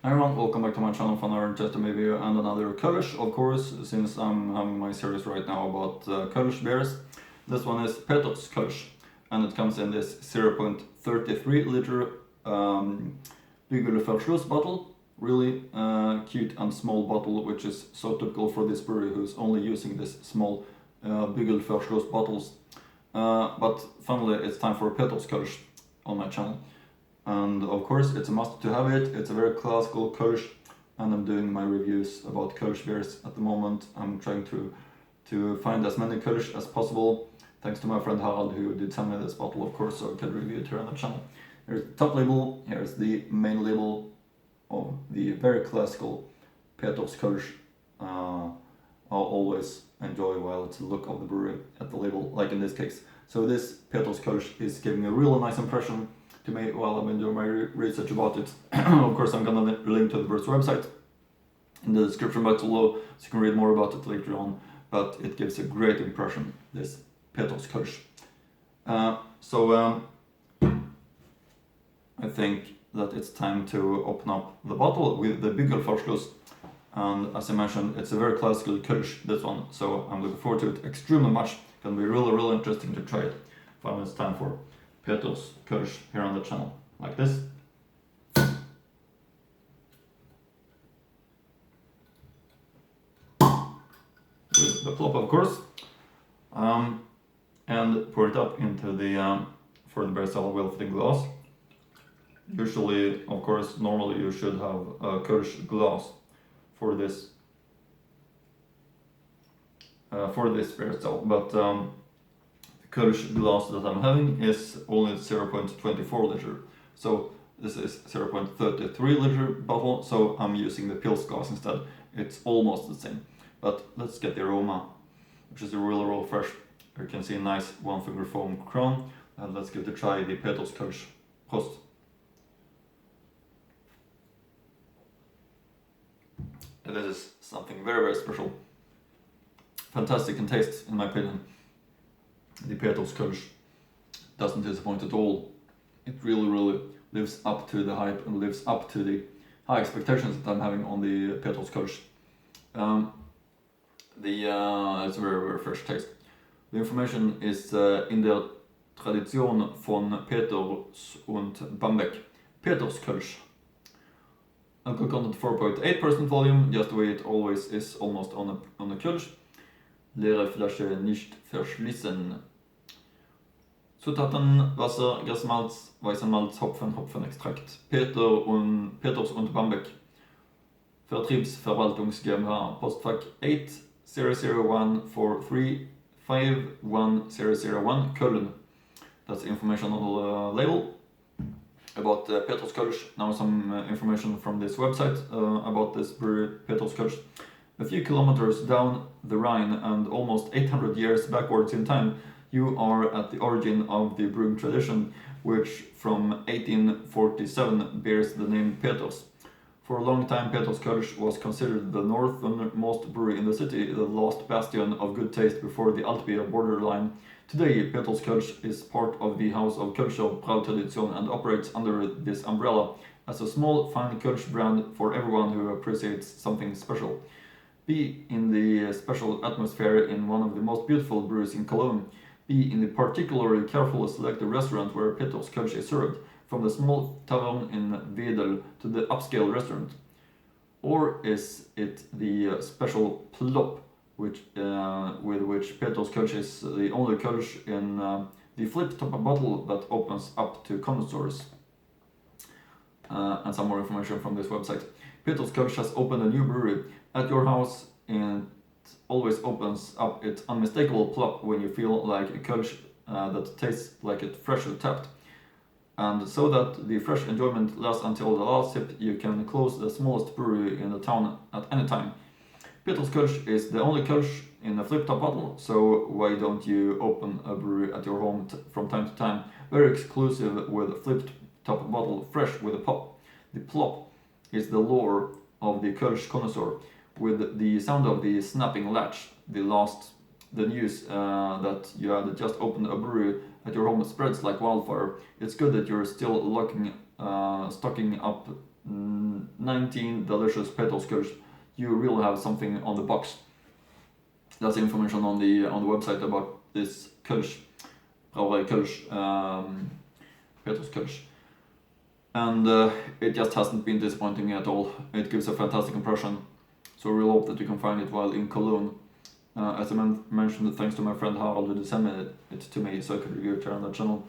Hi everyone, welcome back to my channel for another test review and another Kölsch, of course, since I'm having my series right now about Kölsch beers. This one is Peter's Kölsch, and it comes in this 0.33 liter Bügelverschluss bottle. Really cute and small bottle, which is so typical for this brewery who's only using this small Bügelverschluss bottles. But finally it's time for Peter's Kölsch on my channel. And of course it's a must to have it. It's a very classical Kölsch, and I'm doing my reviews about Kölsch beers at the moment. I'm trying to find as many Kölsch as possible, thanks to my friend Harald who did send me this bottle, of course, so I can review it here on the channel. Here's the top label, here's the main label of the very classical Peter's Kölsch. I'll always enjoy while it's a look of the brewery at the label, like in this case. So this Peter's Kölsch is giving a real nice impression to me while I've been doing my research about it. Of course, I'm gonna link to the brewer's website in the description box below, so you can read more about it later on. But it gives a great impression, this Peter's Kölsch. I think that it's time to open up the bottle with the Bügelverschluss. And as I mentioned, it's a very classical Kölsch, this one, so I'm looking forward to it extremely much. It's gonna be really interesting to try it. Finally, it's time for Peter's Kölsch here on the channel, like this. With the plop, of course, and pour it up into the for the beer cellar with the glass. Usually, of course, normally you should have a Kölsch glass for this beer cell, but the Kölsch glass that I'm having is only 0.24 liter, so this is 0.33 liter bottle, so I'm using the Pils glass instead. It's almost the same, but let's get the aroma, which is really fresh. You can see a nice one finger foam crown, and let's give it a try, the Peter's Kölsch. Prost! And this is something very special. Fantastic in taste, in my opinion. The Peter's Kölsch doesn't disappoint at all. It really lives up to the hype and lives up to the high expectations that I'm having on the Peter's Kölsch. It's a very fresh taste. The information is in der Tradition von Peters und Bambeck. Peter's Kölsch. Alcohol content 4.8% volume, just the way it always is almost on a Kölsch. Leere Flasche nicht verschließen. Zutaten: Wasser, Gerstenmalz, weißer Malz, Hopfen, Hopfenextrakt. Peters und Bambeck. Vertriebsverwaltungs GmbH. Postfach 8001435101 Köln. That's the information on the label about Peter's Kölsch. Now some information from this website about this brewery, Peter's Kölsch. A few kilometers down the Rhine and almost 800 years backwards in time, you are at the origin of the brewing tradition, which from 1847 bears the name Peters. For a long time, Peter's Kölsch was considered the northernmost brewery in the city, the last bastion of good taste before the Altbier borderline. Today, Peter's Kölsch is part of the House of Kölscher Brautradition and operates under this umbrella as a small, fine Kölsch brand for everyone who appreciates something special. Be in the special atmosphere in one of the most beautiful breweries in Cologne. Be in the particularly carefully selected restaurant where Peter's Kölsch is served, from the small tavern in Wedel to the upscale restaurant. Or is it the special plop, with which Peter's Kölsch is the only Kölsch in the flip-top bottle that opens up to connoisseurs? And some more information from this website. Peter's Kölsch has opened a new brewery at your house, and it always opens up its unmistakable plop when you feel like a Kölsch that tastes like it freshly tapped. And so that the fresh enjoyment lasts until the last sip, you can close the smallest brewery in the town at any time. Peter's Kölsch is the only Kölsch in a flip-top bottle, so why don't you open a brewery at your home from time to time? Very exclusive with a flip-top bottle, fresh with a pop. The plop is the lore of the Kölsch connoisseur, with the sound of the snapping latch. The news that you had just opened a brewery at your home spreads like wildfire. It's good that you're still stocking up 19 delicious Petrus Kölsch, you really have something on the box. That's information on the website about this Kölsch, Brauerei Kölsch, Petrus Kölsch. And it just hasn't been disappointing at all. It gives a fantastic impression. So I really hope that you can find it while in Cologne. As I mentioned, thanks to my friend Harald who disseminated it to me so I could review it here on the channel.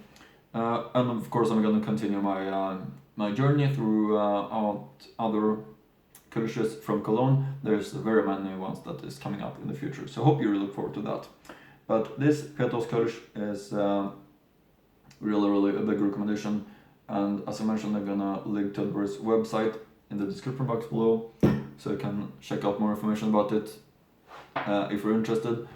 And of course I'm going to continue my journey through other Kölsches from Cologne. There's very many ones that is coming up in the future, so I hope you really look forward to that. But this Petrus Kölsch is really a big recommendation, and as I mentioned, I'm gonna link to the brewery's website in the description box below, so you can check out more information about it if you're interested.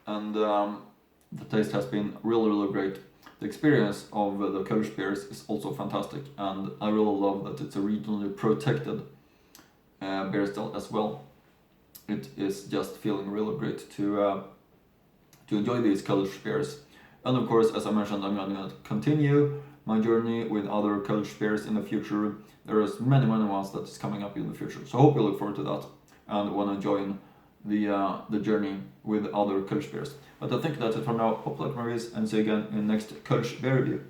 And the taste has been really great. The experience of the Kölsch beers is also fantastic, and I really love that it's a regionally protected beer style as well. It is just feeling really great to enjoy these Kölsch beers. And of course, as I mentioned, I'm gonna continue my journey with other Kölsch beers in the future. There is many ones that is coming up in the future, so I hope you look forward to that and wanna join the journey with other Kölsch beers. But I think that's it for now. Hope you like my reviews, and see you again in next Kölsch beer review.